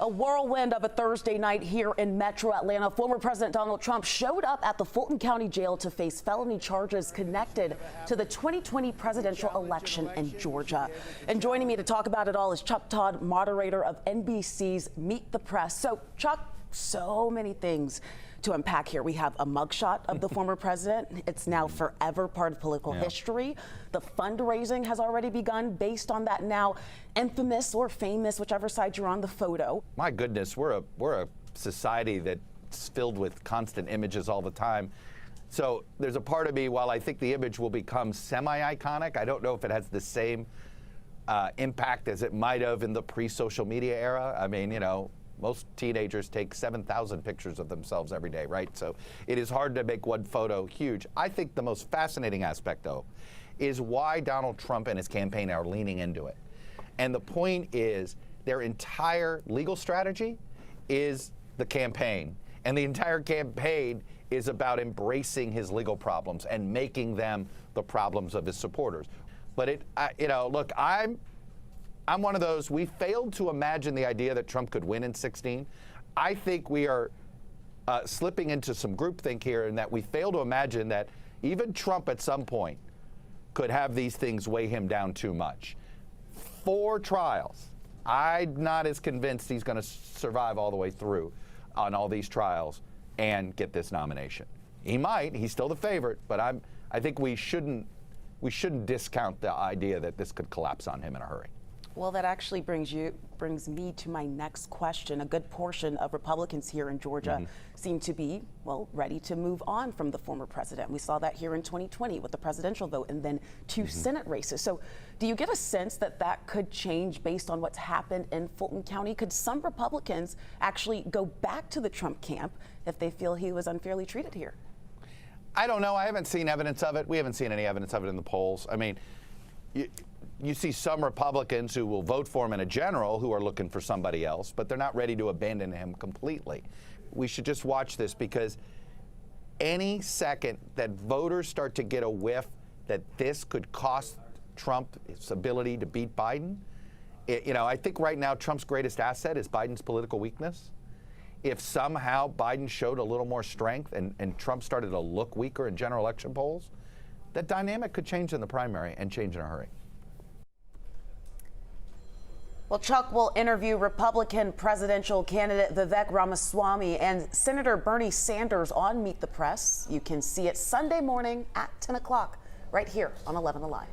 A whirlwind of a Thursday night here in Metro Atlanta. Former President Donald Trump showed up at the Fulton County Jail to face felony charges connected to the 2020 presidential election in Georgia. And joining me to talk about it all is Chuck Todd, moderator of NBC's Meet the Press. So, Chuck, so many things to unpack here. We have a mugshot of the former president. It's now forever part of political history. The fundraising has already begun based on that now infamous or famous, whichever side you're on, the photo. My goodness, we're a society that's filled with constant images all the time. So there's a part of me, while I think the image will become semi-iconic, I don't know if it has the same impact as it might have in the pre-social media era. I mean, you know, most teenagers take 7,000 pictures of themselves every day, right? So it is hard to make one photo huge. I think the most fascinating aspect, though, is why Donald Trump and his campaign are leaning into it. And the point is their entire legal strategy is the campaign. And the entire campaign is about embracing his legal problems and making them the problems of his supporters. But look, I'm one of those, we failed to imagine the idea that Trump could win in 2016. I think we are slipping into some groupthink here in that we fail to imagine that even Trump at some point could have these things weigh him down too much. 4 trials. I'm not as convinced he's going to survive all the way through on all these trials and get this nomination. He might. He's still the favorite, but I think we shouldn't discount the idea that this could collapse on him in a hurry. Well, that actually brings me to my next question. A good portion of Republicans here in Georgia seem to be, well, ready to move on from the former president. We saw that here in 2020 with the presidential vote and then 2 Senate races. So do you get a sense that that could change based on what's happened in Fulton County? Could some Republicans actually go back to the Trump camp if they feel he was unfairly treated here? I don't know. I haven't seen evidence of it. We haven't seen any evidence of it in the polls. I mean, you see some Republicans who will vote for him in a general who are looking for somebody else, but they're not ready to abandon him completely. We should just watch this, because any second that voters start to get a whiff that this could cost Trump his ability to beat Biden, I think right now Trump's greatest asset is Biden's political weakness. If somehow Biden showed a little more strength and Trump started to look weaker in general election polls, that dynamic could change in the primary and change in a hurry. Well, Chuck will interview Republican presidential candidate Vivek Ramaswamy and Senator Bernie Sanders on Meet the Press. You can see it Sunday morning at 10 o'clock right here on 11 Alive.